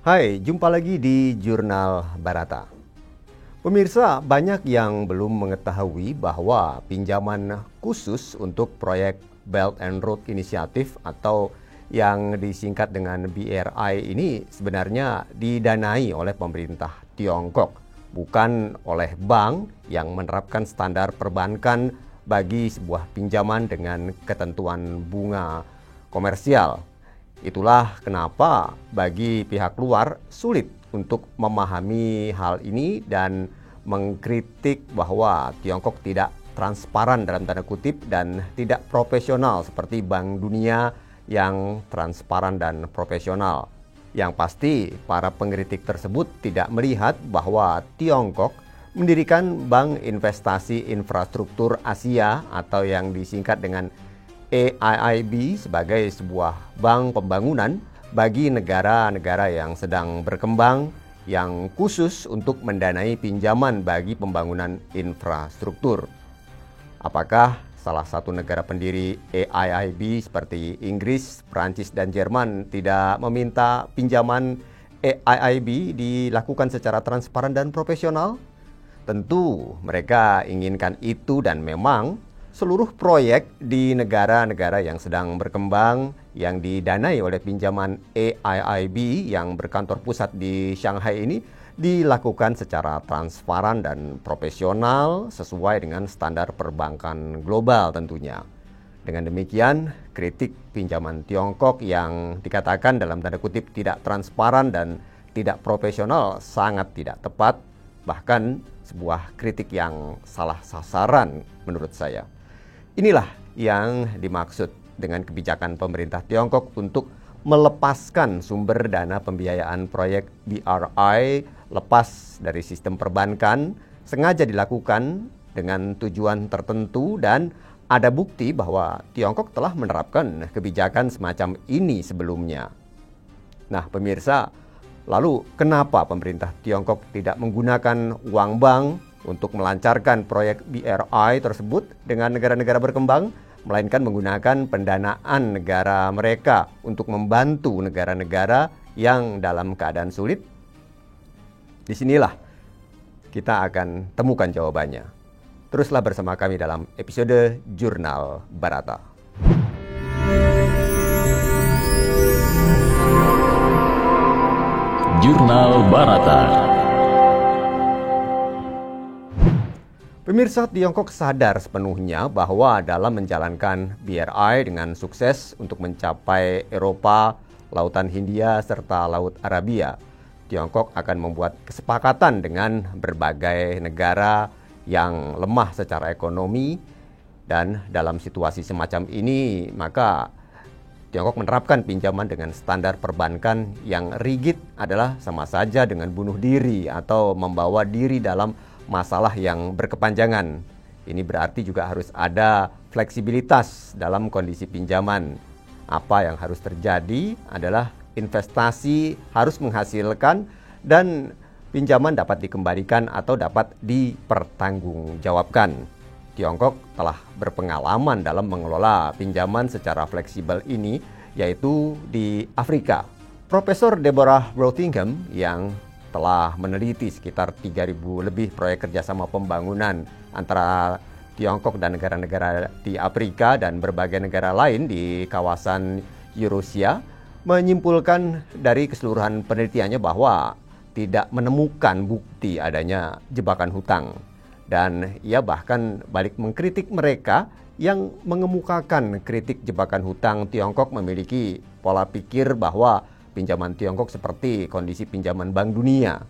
Hai, jumpa lagi di Jurnal Barata. Pemirsa, banyak yang belum mengetahui bahwa pinjaman khusus untuk proyek Belt and Road Initiative atau yang disingkat dengan BRI ini sebenarnya didanai oleh pemerintah Tiongkok, bukan oleh bank yang menerapkan standar perbankan bagi sebuah pinjaman dengan ketentuan bunga komersial. Itulah kenapa bagi pihak luar sulit untuk memahami hal ini dan mengkritik bahwa Tiongkok tidak transparan dalam tanda kutip dan tidak profesional seperti Bank Dunia yang transparan dan profesional. Yang pasti para pengkritik tersebut tidak melihat bahwa Tiongkok mendirikan Bank Investasi Infrastruktur Asia atau yang disingkat dengan AIIB sebagai sebuah bank pembangunan bagi negara-negara yang sedang berkembang yang khusus untuk mendanai pinjaman bagi pembangunan infrastruktur. Apakah salah satu negara pendiri AIIB seperti Inggris, Prancis, dan Jerman tidak meminta pinjaman AIIB dilakukan secara transparan dan profesional? Tentu mereka inginkan itu dan memang seluruh proyek di negara-negara yang sedang berkembang yang didanai oleh pinjaman AIIB yang berkantor pusat di Shanghai ini dilakukan secara transparan dan profesional sesuai dengan standar perbankan global tentunya. Dengan demikian, kritik pinjaman Tiongkok yang dikatakan dalam tanda kutip tidak transparan dan tidak profesional sangat tidak tepat, bahkan sebuah kritik yang salah sasaran menurut saya. Inilah yang dimaksud dengan kebijakan pemerintah Tiongkok untuk melepaskan sumber dana pembiayaan proyek BRI lepas dari sistem perbankan, sengaja dilakukan dengan tujuan tertentu dan ada bukti bahwa Tiongkok telah menerapkan kebijakan semacam ini sebelumnya. Nah, pemirsa, lalu kenapa pemerintah Tiongkok tidak menggunakan uang bank untuk melancarkan proyek BRI tersebut dengan negara-negara berkembang, melainkan menggunakan pendanaan negara mereka untuk membantu negara-negara yang dalam keadaan sulit? Disinilah kita akan temukan jawabannya. Teruslah bersama kami dalam episode Jurnal Barata. Jurnal Barata. Pemirsa, Tiongkok sadar sepenuhnya bahwa dalam menjalankan BRI dengan sukses untuk mencapai Eropa, Lautan Hindia, serta Laut Arabia, Tiongkok akan membuat kesepakatan dengan berbagai negara yang lemah secara ekonomi, dan dalam situasi semacam ini maka Tiongkok menerapkan pinjaman dengan standar perbankan yang rigid adalah sama saja dengan bunuh diri atau membawa diri dalam masalah yang berkepanjangan. Ini berarti juga harus ada fleksibilitas dalam kondisi pinjaman. Apa yang harus terjadi adalah investasi harus menghasilkan dan pinjaman dapat dikembalikan atau dapat dipertanggungjawabkan. Tiongkok telah berpengalaman dalam mengelola pinjaman secara fleksibel ini, yaitu di Afrika. Profesor Deborah Worthington yang telah meneliti sekitar 3.000 lebih proyek kerjasama pembangunan antara Tiongkok dan negara-negara di Afrika dan berbagai negara lain di kawasan Eurasia, menyimpulkan dari keseluruhan penelitiannya bahwa tidak menemukan bukti adanya jebakan hutang. Dan ia bahkan balik mengkritik mereka yang mengemukakan kritik jebakan hutang. Tiongkok memiliki pola pikir bahwa pinjaman Tiongkok seperti kondisi pinjaman Bank Dunia.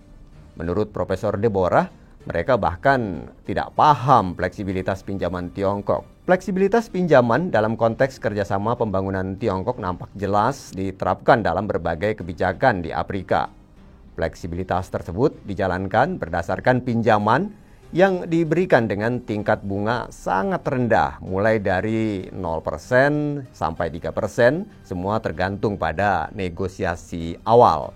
Menurut Profesor Deborah, mereka bahkan tidak paham fleksibilitas pinjaman Tiongkok. Fleksibilitas pinjaman dalam konteks kerjasama pembangunan Tiongkok nampak jelas diterapkan dalam berbagai kebijakan di Afrika. Fleksibilitas tersebut dijalankan berdasarkan pinjaman yang diberikan dengan tingkat bunga sangat rendah, mulai dari 0% sampai 3%, semua tergantung pada negosiasi awal.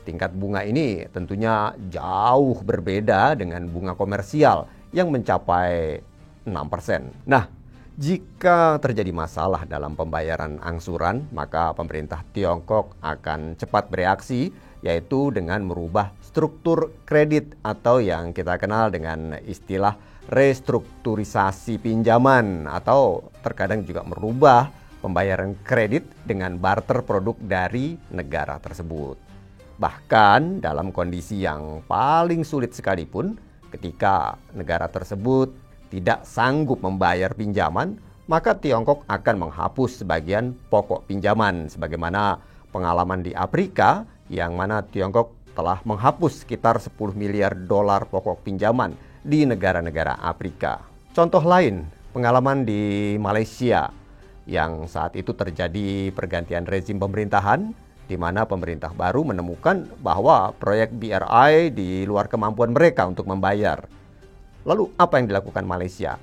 Tingkat bunga ini tentunya jauh berbeda dengan bunga komersial yang mencapai 6%. Nah, jika terjadi masalah dalam pembayaran angsuran, maka pemerintah Tiongkok akan cepat bereaksi, yaitu dengan merubah struktur kredit atau yang kita kenal dengan istilah restrukturisasi pinjaman, atau terkadang juga merubah pembayaran kredit dengan barter produk dari negara tersebut. Bahkan dalam kondisi yang paling sulit sekalipun, ketika negara tersebut tidak sanggup membayar pinjaman, maka Tiongkok akan menghapus sebagian pokok pinjaman, sebagaimana pengalaman di Afrika yang mana Tiongkok telah menghapus sekitar 10 miliar dolar pokok pinjaman di negara-negara Afrika. Contoh lain, pengalaman di Malaysia yang saat itu terjadi pergantian rezim pemerintahan, di mana pemerintah baru menemukan bahwa proyek BRI di luar kemampuan mereka untuk membayar. Lalu apa yang dilakukan Malaysia?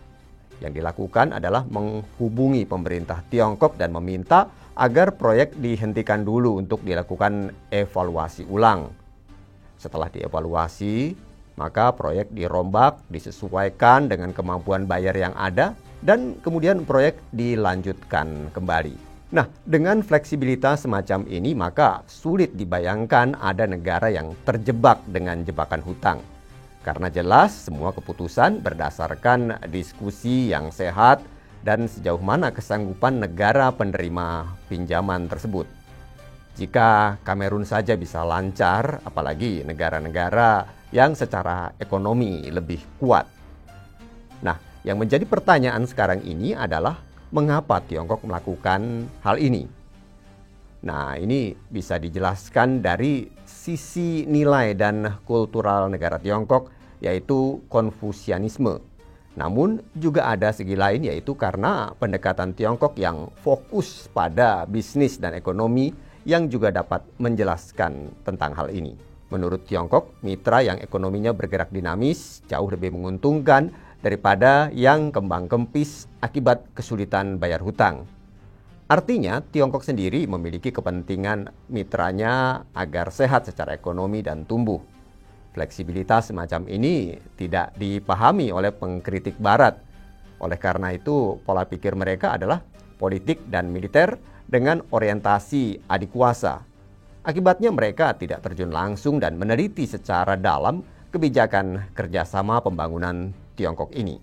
Yang dilakukan adalah menghubungi pemerintah Tiongkok dan meminta agar proyek dihentikan dulu untuk dilakukan evaluasi ulang. Setelah dievaluasi, maka proyek dirombak, disesuaikan dengan kemampuan bayar yang ada, dan kemudian proyek dilanjutkan kembali. Nah, dengan fleksibilitas semacam ini, maka sulit dibayangkan ada negara yang terjebak dengan jebakan hutang. Karena jelas semua keputusan berdasarkan diskusi yang sehat dan sejauh mana kesanggupan negara penerima pinjaman tersebut. Jika Kamerun saja bisa lancar, apalagi negara-negara yang secara ekonomi lebih kuat. Nah, yang menjadi pertanyaan sekarang ini adalah mengapa Tiongkok melakukan hal ini? Nah, ini bisa dijelaskan dari sisi nilai dan kultural negara Tiongkok, yaitu Konfusianisme. Namun juga ada segi lain, yaitu karena pendekatan Tiongkok yang fokus pada bisnis dan ekonomi yang juga dapat menjelaskan tentang hal ini. Menurut Tiongkok, mitra yang ekonominya bergerak dinamis jauh lebih menguntungkan daripada yang kembang kempis akibat kesulitan bayar hutang. Artinya, Tiongkok sendiri memiliki kepentingan mitranya agar sehat secara ekonomi dan tumbuh. Fleksibilitas semacam ini tidak dipahami oleh pengkritik Barat. Oleh karena itu, pola pikir mereka adalah politik dan militer dengan orientasi adik kuasa. Akibatnya mereka tidak terjun langsung dan meneliti secara dalam kebijakan kerjasama pembangunan Tiongkok ini.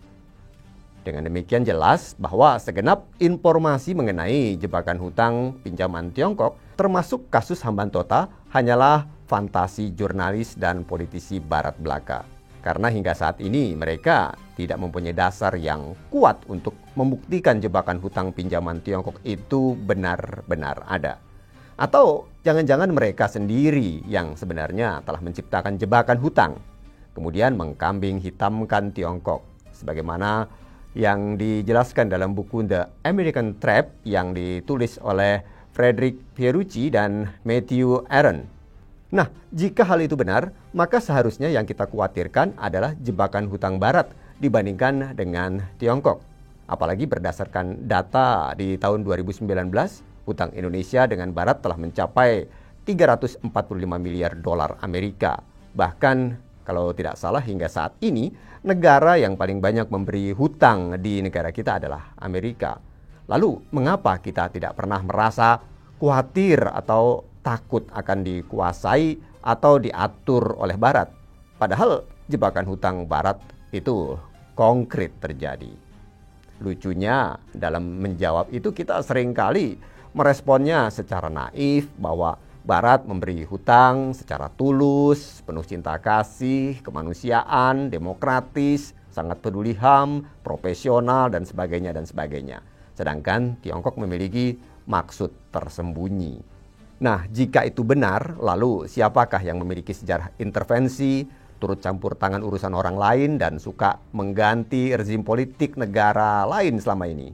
Dengan demikian jelas bahwa segenap informasi mengenai jebakan hutang pinjaman Tiongkok, termasuk kasus Hambantota, hanyalah fantasi jurnalis dan politisi Barat belaka. Karena hingga saat ini mereka tidak mempunyai dasar yang kuat untuk membuktikan jebakan hutang pinjaman Tiongkok itu benar-benar ada. Atau jangan-jangan mereka sendiri yang sebenarnya telah menciptakan jebakan hutang, kemudian mengkambing hitamkan Tiongkok, sebagaimana yang dijelaskan dalam buku The American Trap yang ditulis oleh Frederick Pierucci dan Matthew Aaron. Nah, jika hal itu benar, maka seharusnya yang kita khawatirkan adalah jebakan hutang Barat dibandingkan dengan Tiongkok. Apalagi berdasarkan data di tahun 2019, hutang Indonesia dengan Barat telah mencapai 345 miliar dolar Amerika. Bahkan kalau tidak salah hingga saat ini, negara yang paling banyak memberi hutang di negara kita adalah Amerika. Lalu, mengapa kita tidak pernah merasa khawatir atau takut akan dikuasai atau diatur oleh Barat? Padahal jebakan hutang Barat itu konkret terjadi. Lucunya, dalam menjawab itu kita seringkali meresponnya secara naif bahwa Barat memberi hutang secara tulus, penuh cinta kasih, kemanusiaan, demokratis, sangat peduli HAM, profesional, dan sebagainya, dan sebagainya. Sedangkan Tiongkok memiliki maksud tersembunyi. Nah, jika itu benar, lalu siapakah yang memiliki sejarah intervensi, turut campur tangan urusan orang lain, dan suka mengganti rezim politik negara lain selama ini?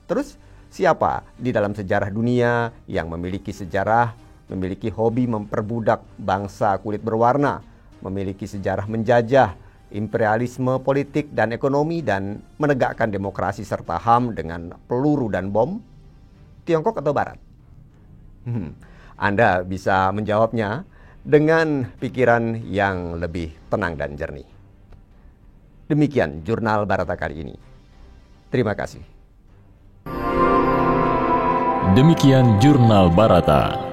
Terus, siapa di dalam sejarah dunia yang memiliki hobi memperbudak bangsa kulit berwarna, memiliki sejarah menjajah, imperialisme politik dan ekonomi, dan menegakkan demokrasi serta HAM dengan peluru dan bom? Tiongkok atau Barat? Anda bisa menjawabnya dengan pikiran yang lebih tenang dan jernih. Demikian Jurnal Barata kali ini. Terima kasih. Demikian Jurnal Barata.